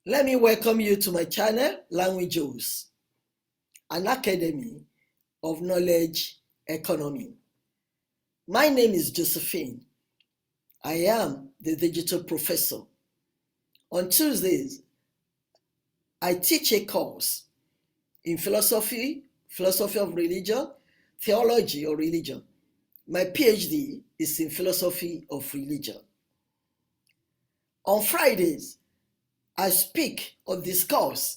Let me welcome you to my channel, Languages, an academy of knowledge economy. My name is Josephine. I am the digital professor. On Tuesdays, I teach a course in philosophy of religion, theology or religion. My Ph.D. is in philosophy of religion. On Fridays, I speak or discuss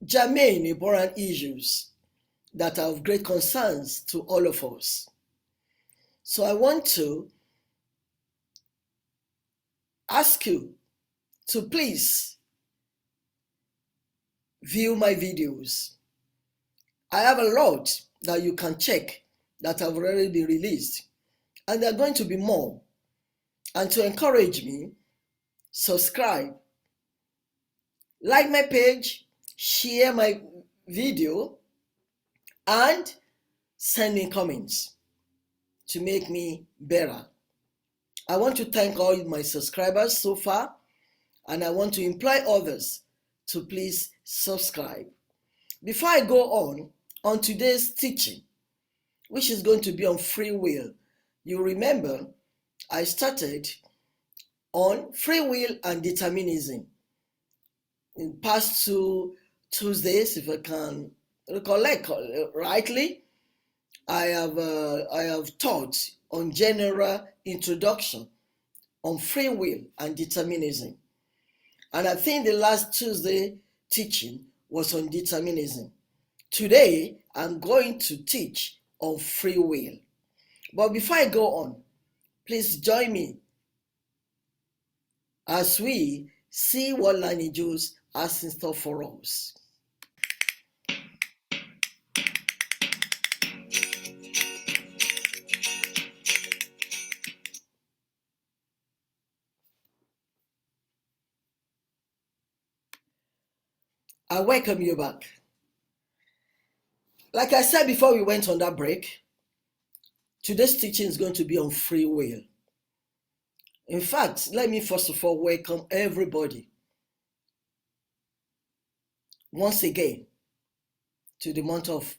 germane important issues that are of great concerns to all of us. So I want to ask you to please view my videos. I have a lot that you can check that have already been released, and there are going to be more. And to encourage me, subscribe, like my page, share my video, and send me comments to make me better. I want to thank all my subscribers so far, and I want to imply others to please subscribe. Before I go on today's teaching, which is going to be on free will, you remember I started on free will and determinism. In past 2 Tuesdays, if I can recollect rightly, I have taught on general introduction on free will and determinism. And I think the last Tuesday teaching was on determinism. Today, I'm going to teach on free will. But before I go on, please join me as we see what Languages has in store for us. I welcome you back. Like I said before we went on that break, today's teaching is going to be on free will. In fact, let me first of all welcome everybody once again to the month of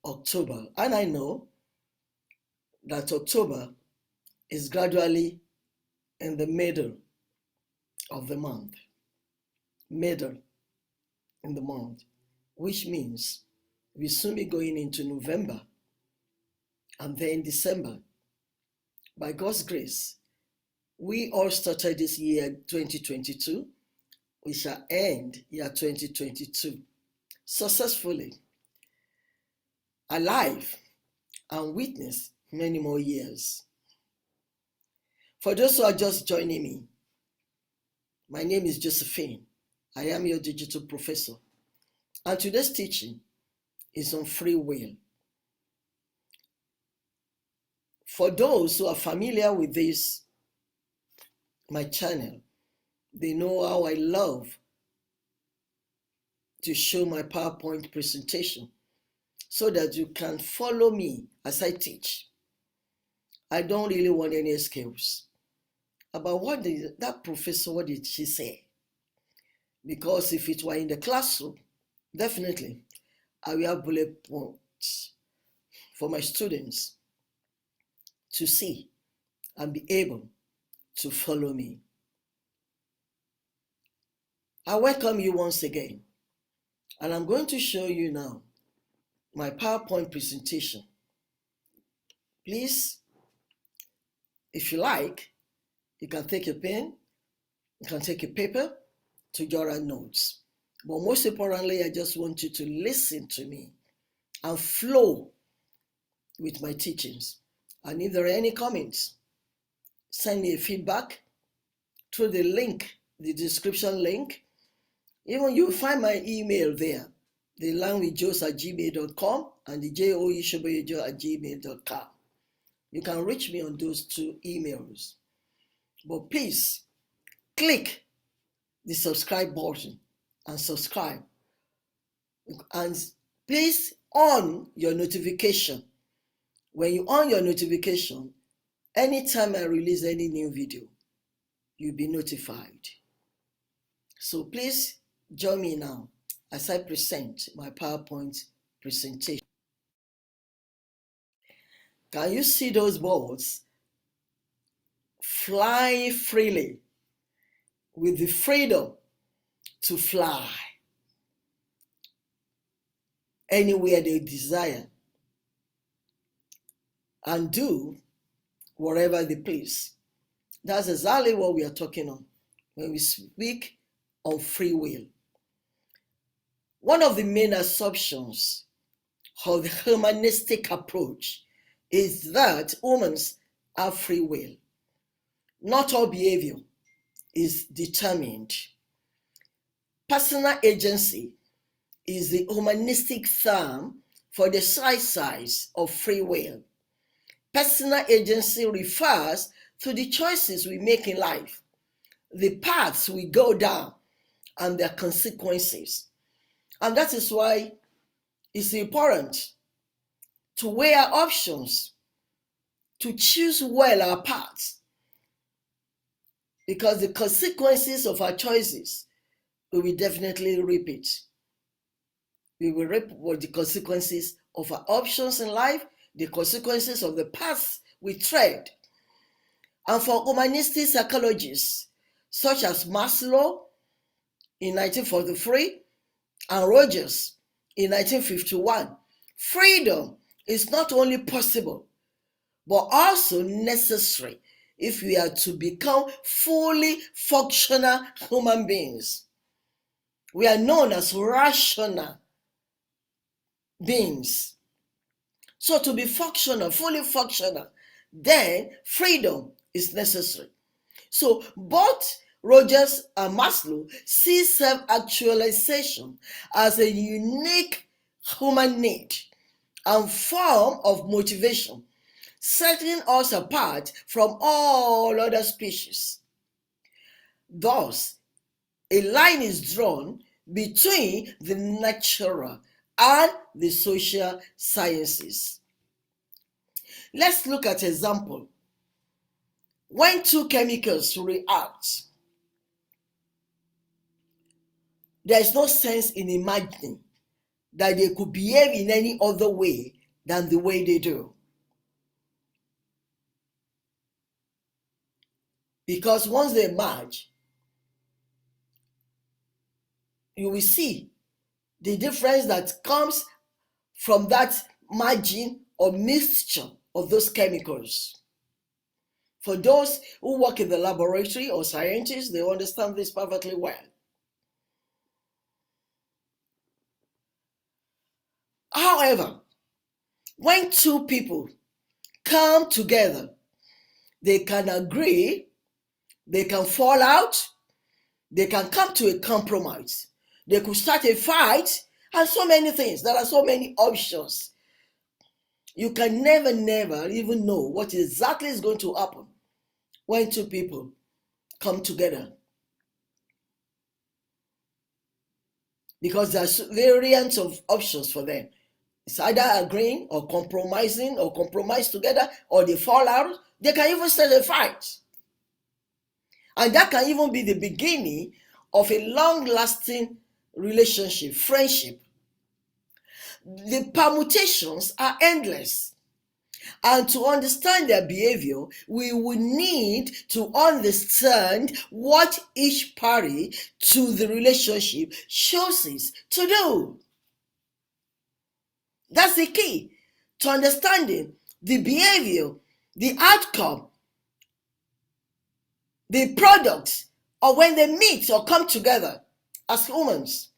October. And I know that October is gradually in the middle of the month. Middle in the month, which means we'll soon be going into November and then December. By God's grace, we all started this year 2022. We shall end year 2022 successfully, alive, and witness many more years. For those who are just joining me, my name is Josephine. I am your digital professor. And today's teaching is on free will. For those who are familiar with this, my channel, they know how I love to show my PowerPoint presentation so that you can follow me as I teach. I don't really want any excuse about what did that professor, what did she say? Because if it were in the classroom, definitely I will have bullet points for my students to see and be able to follow me. I welcome you once again, and I'm going to show you now my PowerPoint presentation. Please, if you like, you can take a pen, you can take a paper to jot notes. But most importantly, I just want you to listen to me and flow with my teachings. And if there are any comments, send me a feedback through the link, the description link. Even you'll find my email there, the languages@gmail.com and the joeshoboyejo@gmail.com. You can reach me on those two emails. But please click the subscribe button and subscribe. And please on your notification. When you on your notification, anytime I release any new video, you'll be notified. So please join me now as I present my PowerPoint presentation. Can you see those balls fly freely with the freedom to fly anywhere they desire and do whatever they please? That's exactly what we are talking on when we speak on free will. One of the main assumptions of the humanistic approach is that humans have free will. Not all behavior is determined. Personal agency is the humanistic term for the size of free will. Personal agency refers to the choices we make in life, the paths we go down, and their consequences. And that is why it's important to weigh our options, to choose well our paths, because the consequences of our choices, we will definitely reap it. We will reap what the consequences of our options in life, the consequences of the paths we tread. And for humanistic psychologists, such as Maslow in 1943 and Rogers in 1951, freedom is not only possible, but also necessary if we are to become fully functional human beings. We are known as rational beings. So to be functional, fully functional, then freedom is necessary. So both Rogers and Maslow see self-actualization as a unique human need and form of motivation, setting us apart from all other species. Thus, a line is drawn between the natural and the social sciences. Let's look at an example. When two chemicals react, there is no sense in imagining that they could behave in any other way than the way they do. Because once they merge, you will see the difference that comes from that merging or mixture of those chemicals. For those who work in the laboratory or scientists, they understand this perfectly well. However, when two people come together, they can agree, they can fall out, they can come to a compromise, they could start a fight, and so many things. There are so many options. You can never even know what exactly is going to happen when two people come together, because there's variants of options for them. It's either agreeing or compromise together, or they fall out. They can even start a fight. And that can even be the beginning of a long-lasting relationship, friendship. The permutations are endless. And to understand their behavior, we will need to understand what each party to the relationship chooses to do. That's the key to understanding the behavior, the outcome, the product, or when they meet or come together as humans.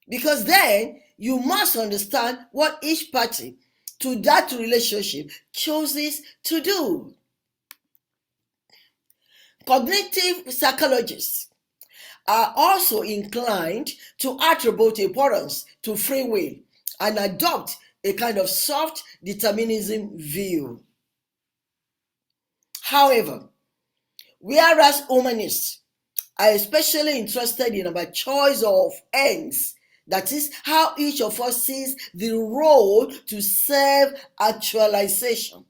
Because then you must understand what each party to that relationship chooses to do. Cognitive psychologists are also inclined to attribute importance to free will and adopt a kind of soft determinism view. However, whereas humanists are especially interested in our choice of ends, that is, how each of us sees the road to self-actualization,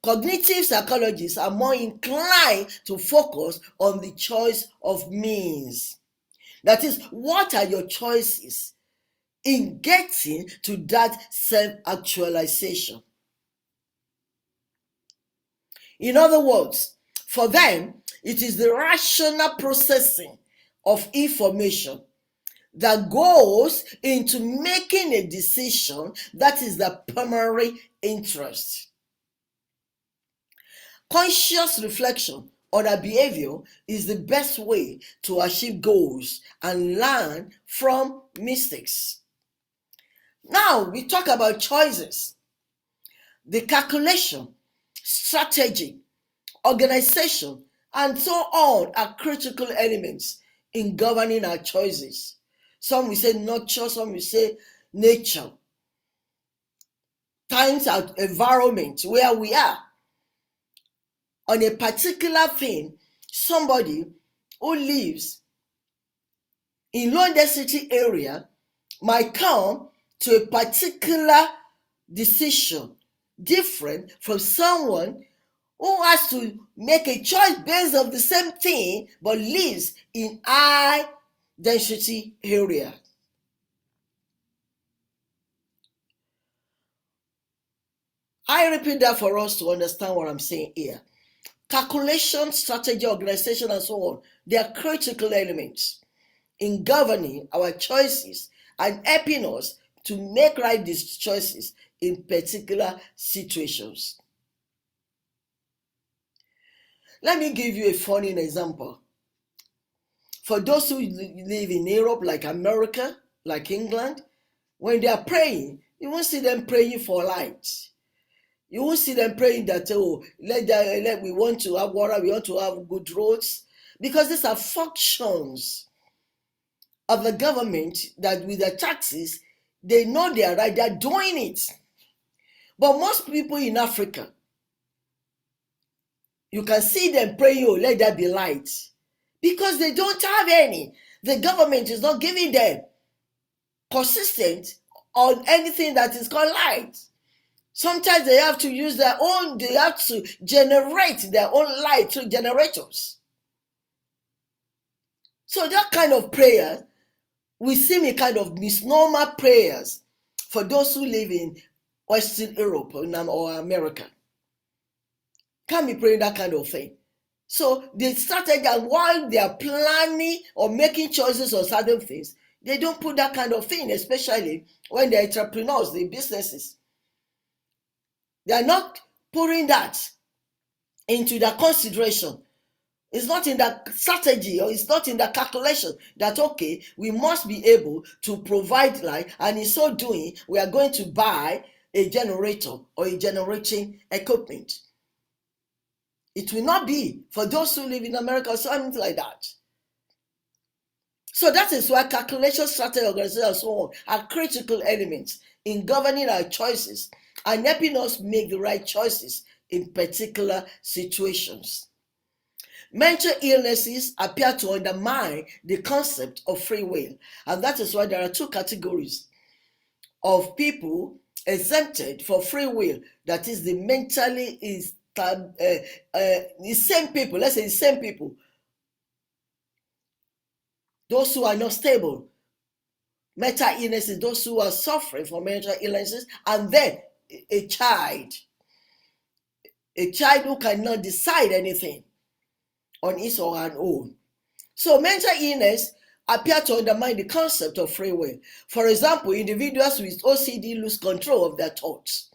cognitive psychologists are more inclined to focus on the choice of means. That is, what are your choices in getting to that self-actualization? In other words, for them, it is the rational processing of information that goes into making a decision that is the primary interest. Conscious reflection on our behavior is the best way to achieve goals and learn from mistakes. Now we talk about choices. The calculation, strategy, organization, and so on are critical elements in governing our choices. Some will say nurture, some will say nature. Times and environment where we are. On a particular thing, somebody who lives in low density area might come to a particular decision different from someone who has to make a choice based on the same thing but lives in high density area. I repeat that for us to understand what I'm saying here. Calculation, strategy, organization, and so on, they are critical elements in governing our choices and helping us to make right these choices in particular situations. Let me give you a funny example. For those who live in Europe, like America, like England, when they are praying, you won't see them praying for light. You won't see them praying that, oh, we want to have water, we want to have good roads, because these are functions of the government that with the taxes, they know they are right, they're doing it. But most people in Africa, you can see them praying, oh, let there be light, because they don't have any. The government is not giving them consistent on anything that is called light. Sometimes they have to use they have to generate their own light through generators. So that kind of prayer, we see a kind of misnomer prayers for those who live in Western Europe or America. Can't be praying that kind of thing. So they started that while they are planning or making choices on certain things, they don't put that kind of thing, especially when they're entrepreneurs, the businesses. They are not putting that into their consideration. It's not in the strategy or it's not in the calculation that, okay, we must be able to provide light, and in so doing, we are going to buy a generator or a generating equipment. It will not be for those who live in America or something like that. So that is why calculation, strategy, organization, and so on are critical elements in governing our choices and helping us make the right choices in particular situations. Mental illnesses appear to undermine the concept of free will, and that is why there are two categories of people exempted for free will. That is the mentally the same people. Let's say the same people. Those who are not stable, mental illnesses, those who are suffering from mental illnesses, and then a child who cannot decide anything on his or her own. So mental illness appear to undermine the concept of free will. For example, individuals with OCD lose control of their thoughts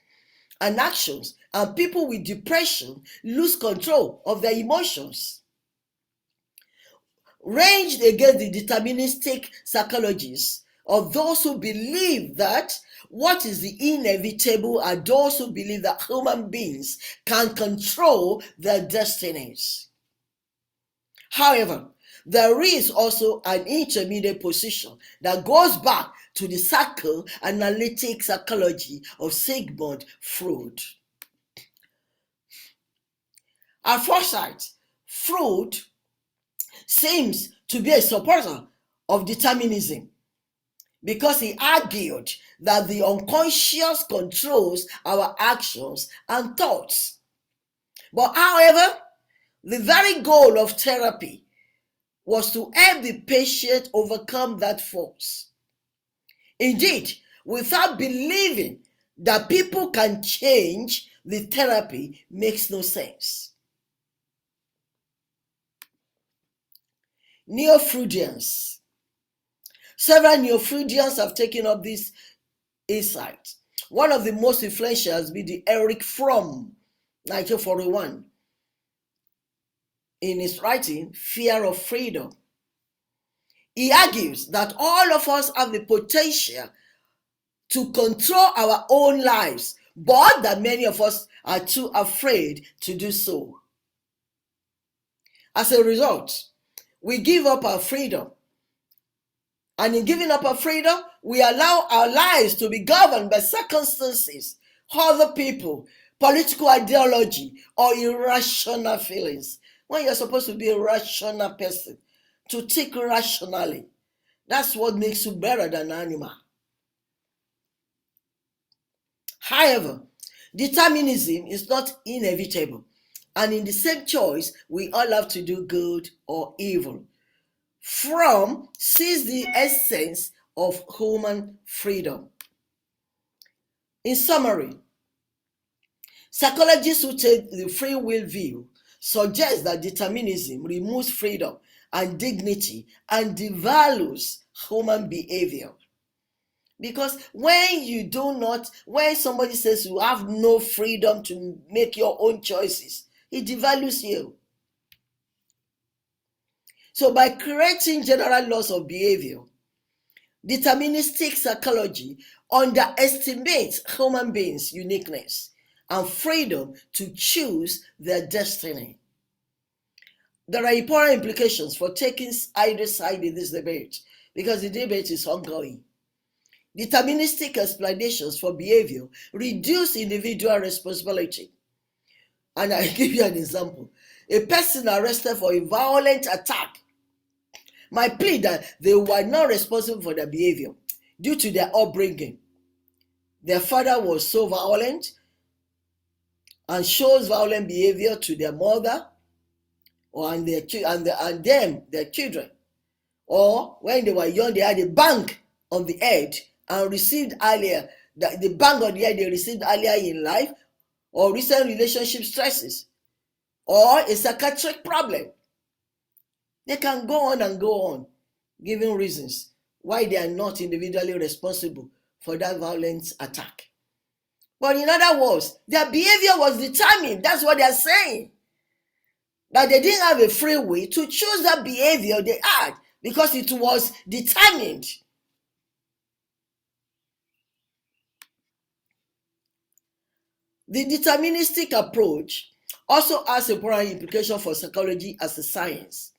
and actions, and people with depression lose control of their emotions. Ranged against the deterministic psychologies of those who believe that what is the inevitable are those who believe that human beings can control their destinies. However, there is also an intermediate position that goes back to the psychoanalytic psychology of Sigmund Freud. At Foresight, Freud seems to be a supporter of determinism because he argued that the unconscious controls our actions and thoughts. But however, the very goal of therapy was to help the patient overcome that force. Indeed, without believing that people can change, the therapy makes no sense. Neofrudence. Several Neofrudence have taken up this insight. One of the most influential has been the Eric Fromm, 1941, in his writing, Fear of Freedom. He argues that all of us have the potential to control our own lives, but that many of us are too afraid to do so. As a result, we give up our freedom. And in giving up our freedom, we allow our lives to be governed by circumstances, other people, political ideology, or irrational feelings. When you're supposed to be a rational person, to think rationally, that's what makes you better than an animal. However, determinism is not inevitable, and in the same choice, we all have to do good or evil. Fromm sees the essence of human freedom. In summary, psychologists who take the free will view suggest that determinism removes freedom and dignity and devalues human behavior. Because when somebody says you have no freedom to make your own choices, it devalues you. So by creating general laws of behavior, deterministic psychology underestimates human beings' uniqueness and freedom to choose their destiny. There are important implications for taking either side in this debate because the debate is ongoing. Deterministic explanations for behavior reduce individual responsibility. And I give you an example. A person arrested for a violent attack might plead that they were not responsible for their behavior due to their upbringing. Their father was so violent and shows violent behavior to their mother and their children. Or when they were young, they had a bang on the head and received earlier, the bang on the head they received earlier in life, or recent relationship stresses, or a psychiatric problem. They can go on and go on, giving reasons why they are not individually responsible for that violent attack. But in other words, their behavior was determined. That's what they are saying. That they didn't have a free will to choose that behavior they had because it was determined. The deterministic approach also has important implications for psychology as a science.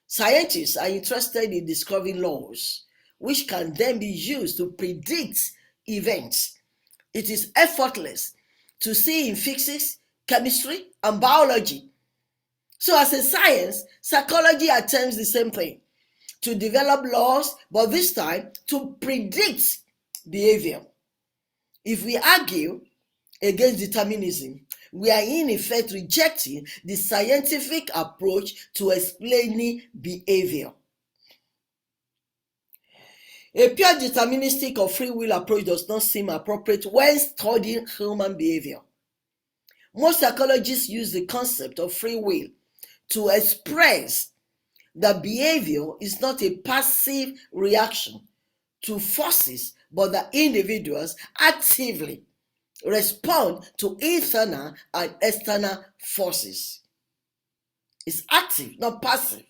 Scientists are interested in discovering laws which can then be used to predict events. It is effortless to see in physics, chemistry, and biology. So as a science, psychology attempts the same thing, to develop laws, but this time to predict behavior. If we argue against determinism, we are in effect rejecting the scientific approach to explaining behavior. A pure deterministic or free will approach does not seem appropriate when studying human behavior. Most psychologists use the concept of free will to express that behavior is not a passive reaction to forces, but that individuals actively respond to internal and external forces. It's active, not passive.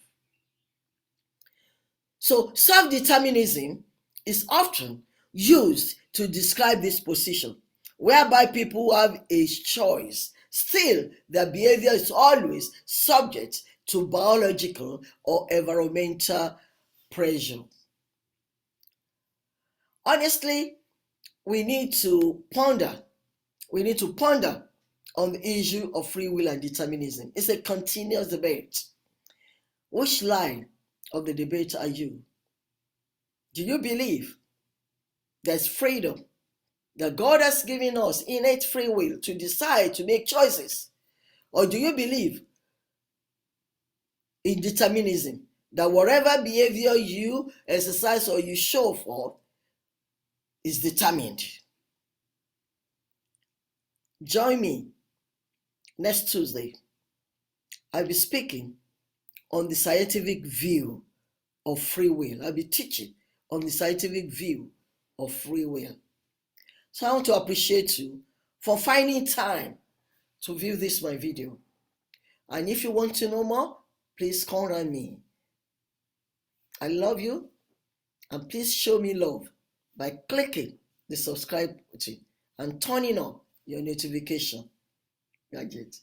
So self-determinism is often used to describe this position, whereby people have a choice. Still, their behavior is always subject to biological or environmental pressure. Honestly, we need to ponder on the issue of free will and determinism. It's a continuous debate. Which line of the debate are you? Do you believe there's freedom, that God has given us innate free will to decide, to make choices? Or do you believe in determinism, that whatever behavior you exercise or you show for is determined. Join me next Tuesday. I'll be speaking on the scientific view of free will. I'll be teaching on the scientific view of free will. So I want to appreciate you for finding time to view this my video. And if you want to know more, please contact me. I love you, and please show me love by clicking the subscribe button and turning on your notification gadget.